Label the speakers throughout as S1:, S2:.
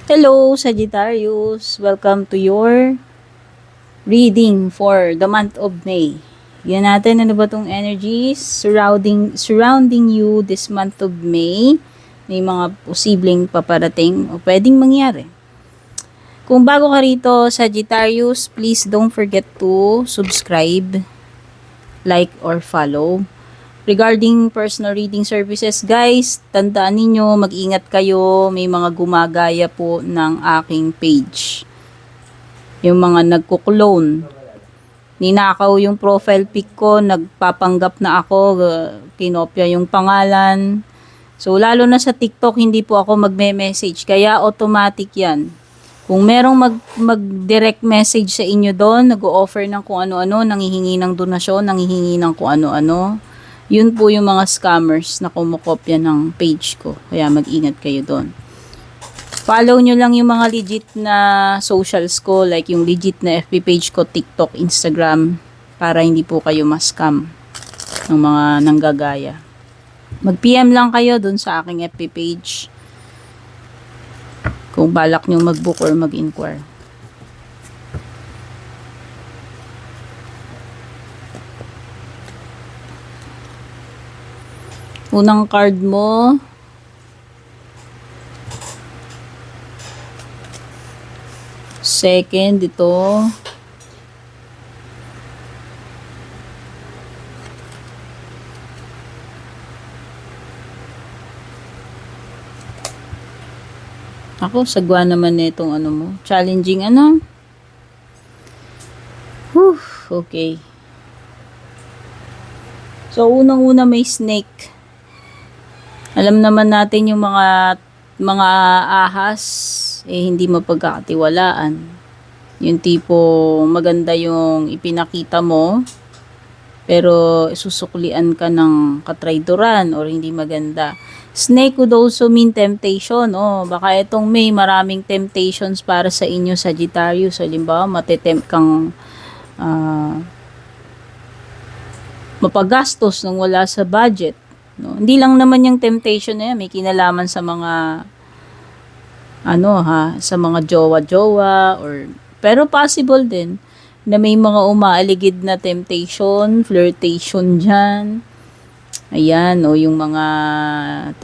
S1: Hello, Sagittarius. Welcome to your reading for the month of May. Yan natin, ano ba tong energies surrounding you this month of May. May mga posibleng paparating o pwedeng mangyari. Kung bago ka rito, Sagittarius, please don't forget to subscribe, like, or follow. Regarding personal reading services, guys, tandaan ninyo, mag-ingat kayo, may mga gumagaya po ng aking page. Yung mga nagko-clone, ninakaw yung profile pic ko, nagpapanggap na ako, kinopya yung pangalan. So, lalo na sa TikTok, hindi po ako magme-message, kaya automatic yan. Kung merong mag-direct message sa inyo doon, nag-o-offer ng kung ano-ano, nanghihingi ng donasyon, nanghihingi ng kung ano-ano, yun po yung mga scammers na kumukopya ng page ko. Kaya mag-ingat kayo doon. Follow nyo lang yung mga legit na socials ko, like yung legit na FB page ko, TikTok, Instagram, para hindi po kayo ma-scam ng mga nanggagaya. Mag-PM lang kayo doon sa aking FB page kung balak nyo mag-book or mag-inquire. Unang card mo, second, ito, ako, sagwa naman na itong ano mo, challenging ano, okay. So, unang-una may snake. Alam naman natin yung mga ahas, hindi mapagkakatiwalaan. Yung tipo, maganda yung ipinakita mo, pero susuklian ka ng katrayduran or hindi maganda. Snake would also mean temptation. Baka itong may maraming temptations para sa inyo, Sagittarius. Halimbawa, matetempt kang mapagastos nang wala sa budget. Hindi lang naman yung temptation na yan, may kinalaman sa mga sa mga jowa-jowa pero possible din na may mga umaaligid na temptation, flirtation dyan. Ayan, yung mga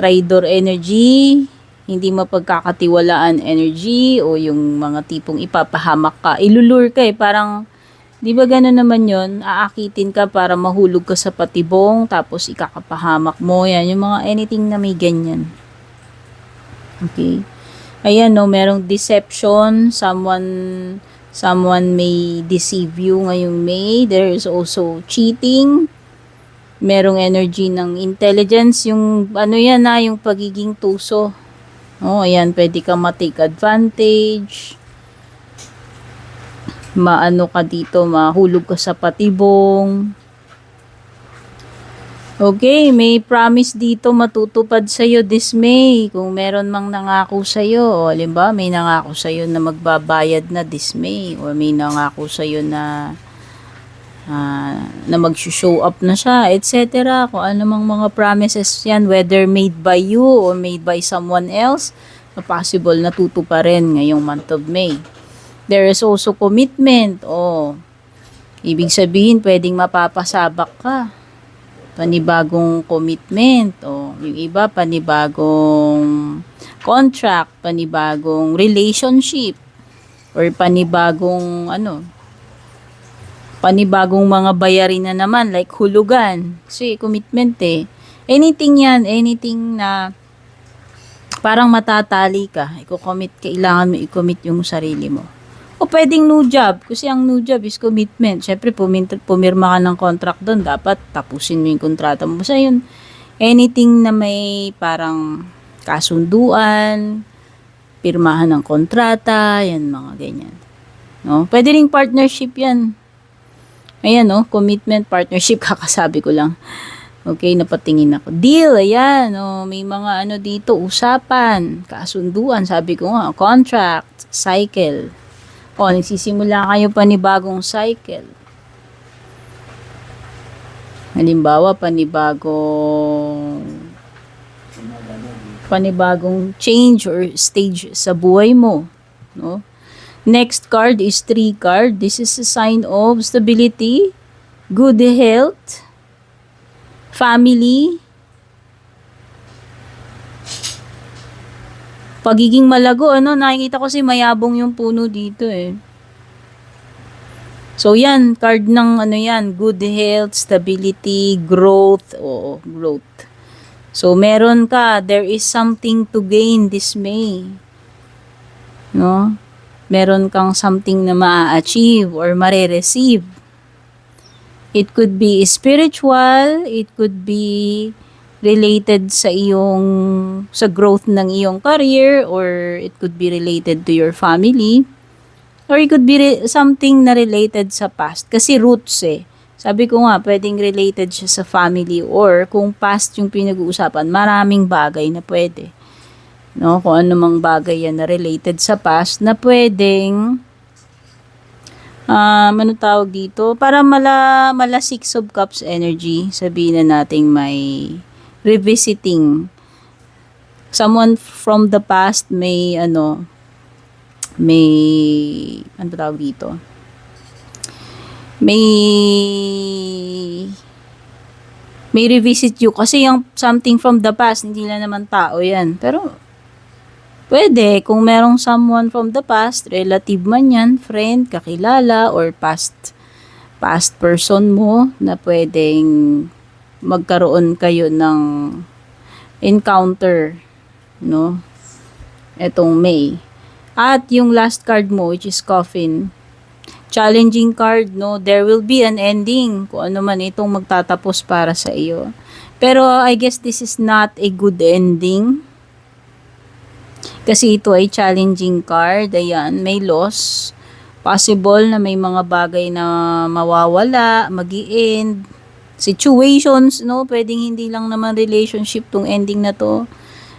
S1: traitor energy, hindi mapagkakatiwalaan energy, o yung mga tipong ipapahamak ka, ilulure ka parang, di ba gano'n naman yon? Aakitin ka para mahulog ka sa patibong, tapos ikakapahamak mo. Yan, yung mga anything na may ganyan. Okay. Ayan, merong deception. Someone may deceive you ngayong May. There is also cheating. Merong energy ng intelligence. Yung, yung pagiging tuso. Ayan, pwede ka ma-take advantage. Maano ka dito, mahulog ka sa patibong. Okay, may promise dito matutupad sa'yo this May. Kung meron mang nangako sa'yo, halimbawa may nangako sa'yo na magbabayad na this May, o may nangako sa'yo na mag-show up na siya, etc. Kung ano mang mga promises yan, whether made by you or made by someone else, possible na tutuparin ngayong month of May. There is also commitment. Ibig sabihin, pwedeng mapapasabak ka. Panibagong commitment. Yung iba, panibagong contract, panibagong relationship, or panibagong mga bayarin na naman, like hulugan. Kasi commitment anything yan, anything na parang matatali ka, kailangan mo i-commit yung sarili mo. O pwedeng new job, kasi ang new job is commitment. Syempre, pumirma ka ng contract doon, dapat tapusin mo yung kontrata mo. Basta yun, anything na may parang kasunduan, pirmahan ng kontrata, yan, mga ganyan. Pwede ring partnership yan. Ayan, commitment, partnership, kakasabi ko lang. Okay, napatingin ako. Deal, ayan, may mga dito, usapan, kasunduan, sabi ko nga, contract, cycle. Nagsisimula kayo panibagong cycle. Halimbawa, panibagong panibagong change or stage sa buhay mo, no? Next card is 3 card. This is a sign of stability, good health, family, pagiging malago, ano, nakikita ko si mayabong yung puno dito eh. So yan, card ng ano yan, good health, stability, growth, oo, growth. So meron ka, there is something to gain this May. No? Meron kang something na ma-achieve or mare-receive. It could be spiritual, it could be related sa sa growth ng iyong career, or it could be related to your family, or it could be something na related sa past. Kasi roots eh. Sabi ko nga, pwedeng related siya sa family, or kung past yung pinag-uusapan, maraming bagay na pwede. No, kung ano mang bagay yan na related sa past na pwedeng ano tawag dito, para mala 6 of cups energy, sabihin na nating may revisiting someone from the past, may ano tawag dito, may revisit you, kasi yung something from the past, hindi lang naman tao yan, pero pwede, kung merong someone from the past, relative man yan, friend, kakilala, or past person mo, na pwedeng magkaroon kayo ng encounter, no? Etong May. At yung last card mo, which is Coffin, challenging card, no? There will be an ending, kung ano man itong magtatapos para sa iyo. Pero I guess this is not a good ending. Kasi ito ay challenging card. Ayan, may loss. Possible na may mga bagay na mawawala, mag-i-end. Situations, no? Pwedeng hindi lang naman relationship tong ending na to.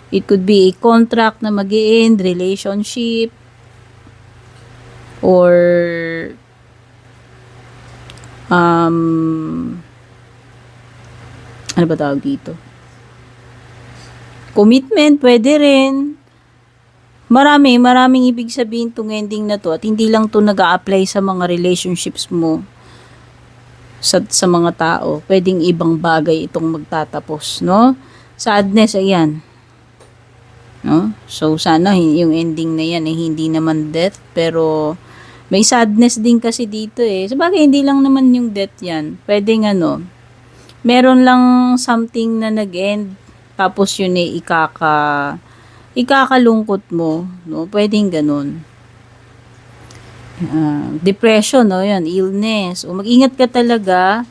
S1: It could be a contract na mag-i-end, relationship, or ano ba tawag dito? Commitment, pwede rin. Maraming ibig sabihin tong ending na to, at hindi lang to nag-a-apply sa mga relationships mo sa mga tao. Pwedeng ibang bagay itong magtatapos, no? Sadness, ayan. No? So sana yung ending na yan hindi naman death, pero may sadness din kasi dito eh. Sabagay hindi lang naman yung death yan. Pwedeng meron lang something na nag-end, tapos yun ikakalungkot mo, no? Pwedeng ganun. Depression, no? Yan, illness. O mag-ingat ka talaga.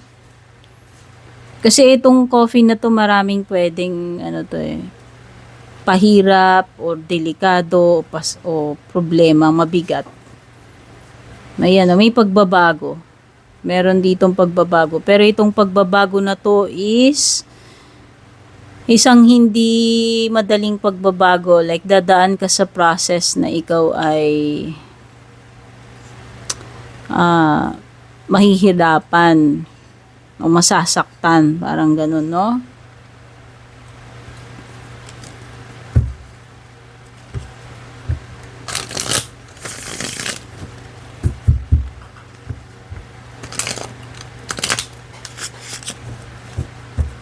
S1: Kasi itong coffee na to, maraming pwedeng, pahirap, o delikado, o problema, mabigat. Ayan, may pagbabago. Meron ditong pagbabago. Pero itong pagbabago na to is isang hindi madaling pagbabago, like dadaan ka sa process na ikaw ay mahihirapan o masasaktan, parang ganun, no?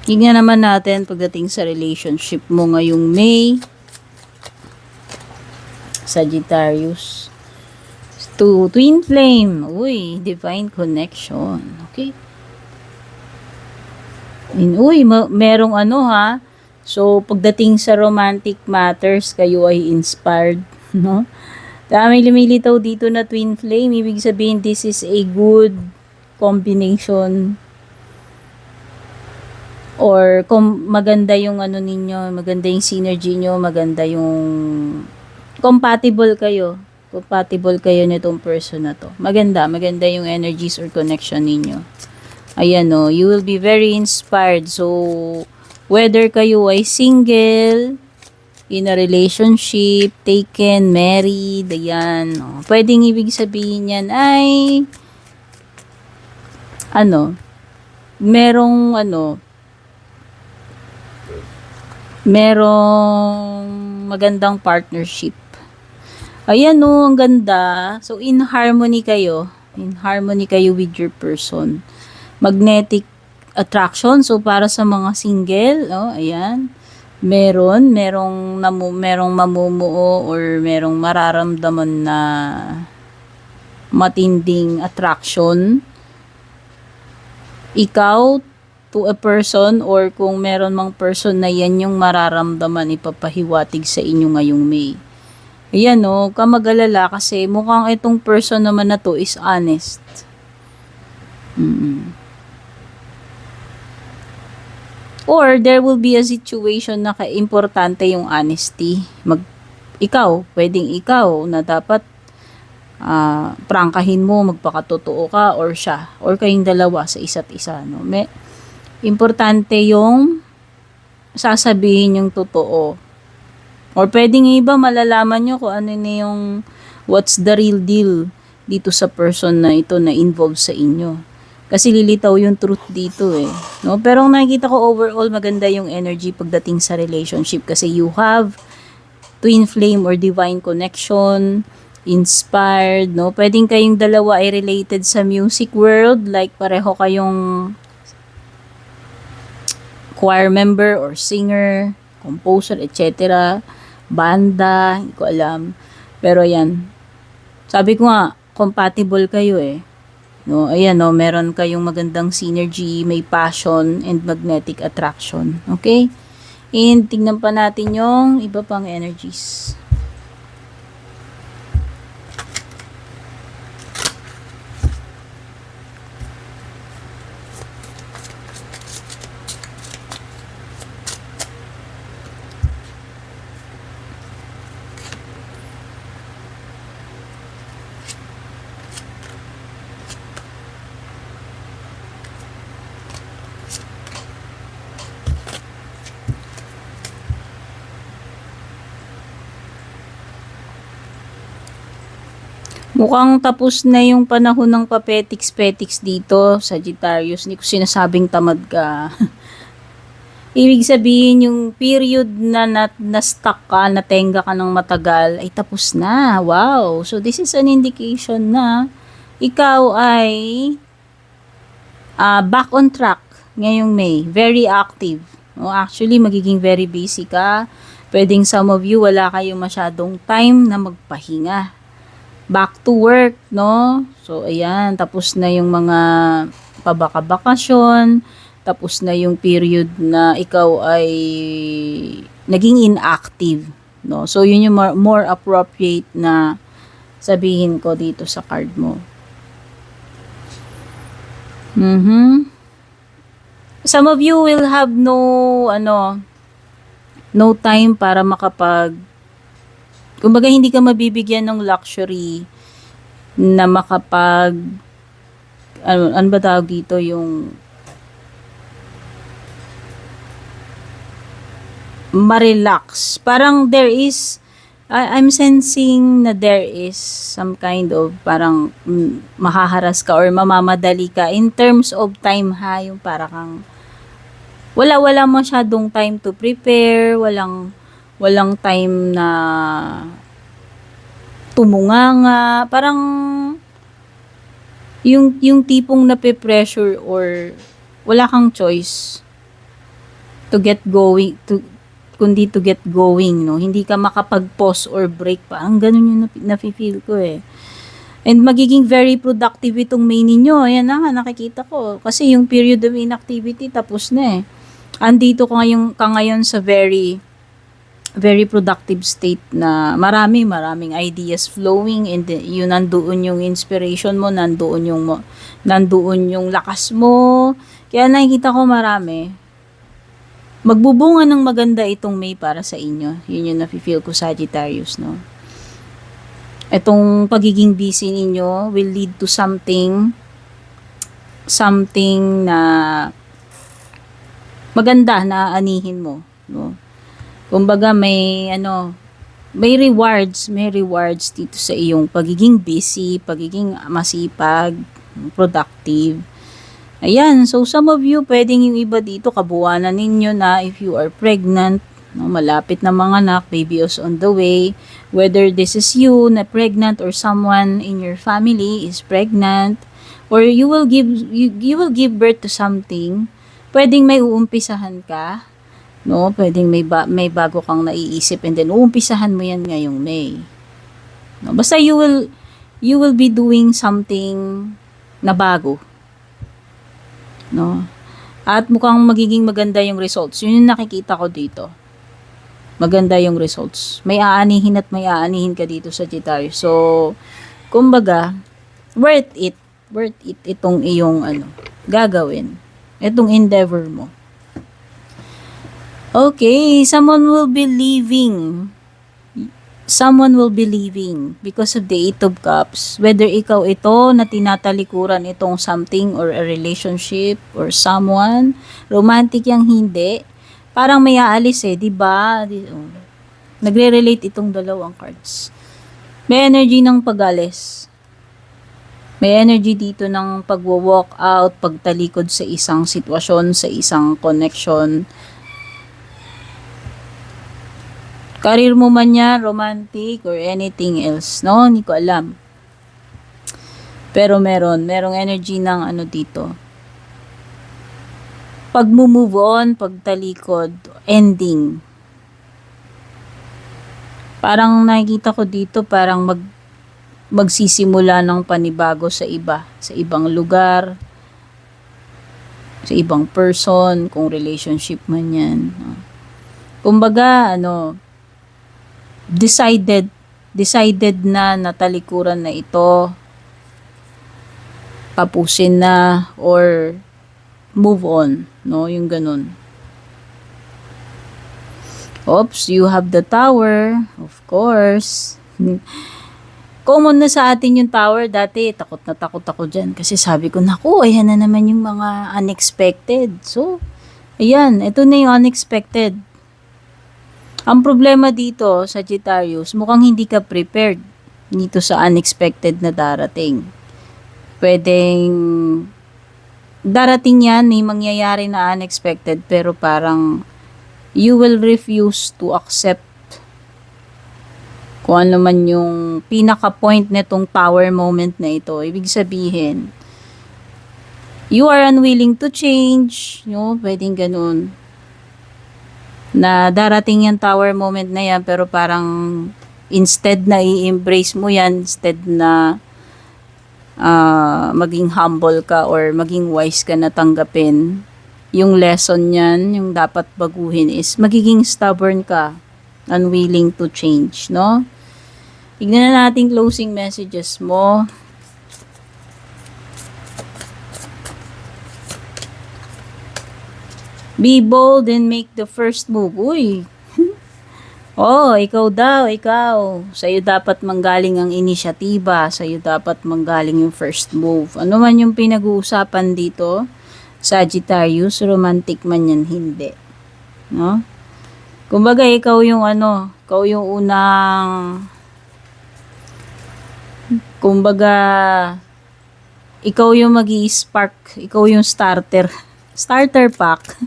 S1: Tingnan naman natin pagdating sa relationship mo ngayong May. Sagittarius. To Twin Flame. Uy, divine connection. Okay. Uy, merong So, pagdating sa romantic matters, kayo ay inspired, no? May lumilitaw dito na Twin Flame. Ibig sabihin, this is a good combination. Or kung maganda yung ninyo, maganda yung synergy nyo, maganda yung compatible kayo nitong person na to. Maganda yung energies or connection ninyo. Ayan, no, you will be very inspired. So, whether kayo ay single, in a relationship, taken, married, ayan, no, pwedeng ibig sabihin yan ay merong merong magandang partnership. Ayan no, ang ganda. So, in harmony kayo. In harmony kayo with your person. Magnetic attraction. So, para sa mga single, oh, ayan. Merong mamumuo or merong mararamdaman na matinding attraction. Ikaw to a person or kung meron mang person na yan yung mararamdaman, ipapahiwatig sa inyo ngayong May. Ayan no, kamagalala kasi mukhang itong person naman na to is honest. Or there will be a situation na importante yung honesty. Pwedeng ikaw na dapat prangkahin mo, magpakatotoo ka or siya or kayong dalawa sa isa't isa, no. Importante yung sasabihin yung totoo. Or pwedeng iba malalaman nyo kung ano na yung what's the real deal dito sa person na ito na involved sa inyo. Kasi lilitaw yung truth dito eh. No? Pero ang nakikita ko overall maganda yung energy pagdating sa relationship kasi you have twin flame or divine connection, inspired, no? Pwedeng kayong dalawa ay related sa music world, like pareho kayong choir member or singer, composer, etc. Banda, hindi ko alam. Pero yan, sabi ko nga, compatible kayo eh. No, ayan no, meron kayong magandang synergy, may passion and magnetic attraction. Okay? And tingnan pa natin yung iba pang energies. Mukhang tapos na yung panahon ng papetiks-petiks dito, Sagittarius. Hindi ko sinasabing tamad ka. Ibig sabihin yung period na stuck ka, natenga ka ng matagal, ay tapos na. Wow! So this is an indication na ikaw ay back on track ngayong May. Very active. No? Actually, magiging very busy ka. Pwedeng some of you, wala kayong masyadong time na magpahinga. Back to work, no? So, ayan, tapos na yung mga pabaka-bakasyon, tapos na yung period na ikaw ay naging inactive, no? So, yun yung more appropriate na sabihin ko dito sa card mo. Some of you will have no time para kumbaga hindi ka mabibigyan ng luxury na ano ba tawag dito, yung ma-relax. Parang I'm sensing na there is some kind of parang mahaharas ka or mamamadali ka in terms of time ha, yung parang wala masyadong time to prepare, walang time na tumunganga, parang yung tipong nape-pressure or wala kang choice to get going, kundi to get going, no? Hindi ka makapag-pause or break pa. Ang ganun yung nafe-feel ko eh. And magiging very productive itong May ninyo. Ayan na nga, nakikita ko. Kasi yung period of inactivity tapos na eh. Andito ka ngayon sa very productive state na maraming ideas flowing and yun, nandoon yung inspiration mo, nandoon yung lakas mo. Kaya nakikita ko marami. Magbubunga ng maganda itong May para sa inyo. Yun yung nafe-feel ko, Sagittarius, no? Itong pagiging busy ninyo will lead to something na maganda na anihin mo, no? Kumbaga may rewards dito sa iyong pagiging busy, pagiging masipag, productive. Ayan, so some of you, pwedeng yung iba dito, kabuuanan ninyo na if you are pregnant, No, malapit na manganak, baby is on the way. Whether this is you na pregnant or someone in your family is pregnant, or you will give birth to something, pwedeng may uumpisahan ka, no? Pwedeng may bago kang naiisip and then uumpisahan mo yan ngayong May. No, basta you will be doing something na bago. No? At mukhang magiging maganda yung results. Yun yung nakikita ko dito. Maganda yung results. May aanihin at may aanihin ka dito sa Sagittarius. So, kumbaga, worth it. Worth it itong iyong gagawin. Itong endeavor mo. Okay, someone will be leaving. Someone will be leaving because of the 8 of Cups. Whether ikaw ito na tinatalikuran itong something or a relationship or someone, romantic yang hindi, parang may aalis di ba? Nagre-relate itong dalawang cards. May energy ng pag-alis. May energy dito ng pagwo-walk out, pagtalikod sa isang sitwasyon, sa isang connection. Career mo man yan, romantic, or anything else, no? Hindi ko alam. Pero merong energy ng dito. Pag move on, pagtalikod, ending. Parang nakikita ko dito, parang magsisimula ng panibago sa iba, sa ibang lugar, sa ibang person, kung relationship man yan. No? Kumbaga, decided na natalikuran na ito, tapusin na, or move on, no? Yung ganun. Oops, you have the Tower, of course. Common na sa atin yung Tower dati, takot na takot ako dyan. Kasi sabi ko, naku, ayan na naman yung mga unexpected. So, ayan, ito na yung unexpected. Ang problema dito, Sagittarius, mukhang hindi ka prepared dito sa unexpected na darating. Pwedeng darating yan, may mangyayari na unexpected, pero parang you will refuse to accept kung ano man yung pinaka-point netong Tower moment na ito. Ibig sabihin, you are unwilling to change, pwedeng ganun. Na darating yung Tower moment na yan, pero parang instead na i-embrace mo yan, instead na maging humble ka or maging wise ka na tanggapin yung lesson yan, yung dapat baguhin is magiging stubborn ka, unwilling to change, no? Tignan na natin closing messages mo. Be bold and make the first move. Uy! Oh, ikaw daw, ikaw. Sa'yo dapat manggaling ang inisyatiba. Sa'yo dapat manggaling yung first move. Ano man yung pinag-uusapan dito, Sagittarius, romantic man yan, hindi. No? Kumbaga, ikaw yung ikaw yung unang, kumbaga, ikaw yung magi-spark, ikaw yung starter pack.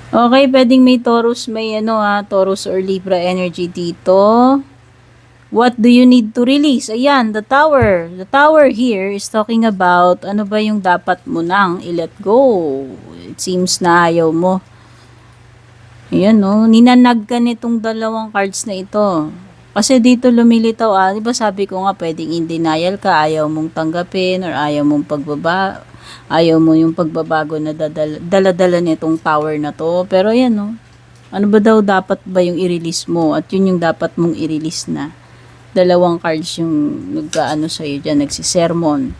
S1: Okay, pwedeng may Taurus, Taurus or Libra energy dito. What do you need to release? Ayan, the Tower. The Tower here is talking about ano ba yung dapat mo nang i-let go. It seems na ayaw mo. Ayan, ninanag ka nitong dalawang cards na ito. Kasi dito lumilitaw, di ba sabi ko nga pwedeng in denial ka, ayaw mong tanggapin or ayaw mong ayaw mo yung pagbabago na dala-dala nitong Tower na to. Pero yan, ano ba daw dapat ba yung i-release mo? At yun yung dapat mong i-release na. Dalawang cards yung sa'yo dyan, nagsisermon.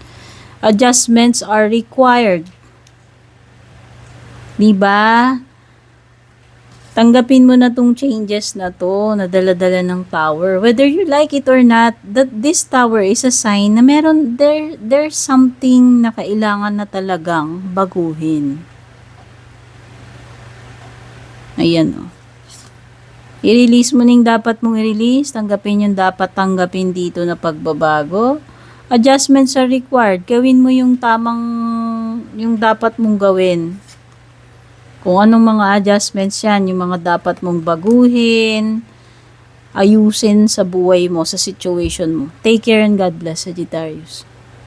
S1: Adjustments are required. Diba? Tanggapin mo na tong changes na to, na dala-dala ng Tower. Whether you like it or not, this Tower is a sign na there's something na kailangan na talagang baguhin. Ayan, I-release mo ning dapat mong i-release, tanggapin yung dapat tanggapin dito na pagbabago. Adjustments are required. Gawin mo yung dapat mong gawin. Kung anong mga adjustments yan, yung mga dapat mong baguhin, ayusin sa buhay mo, sa situation mo. Take care and God bless, Sagittarius.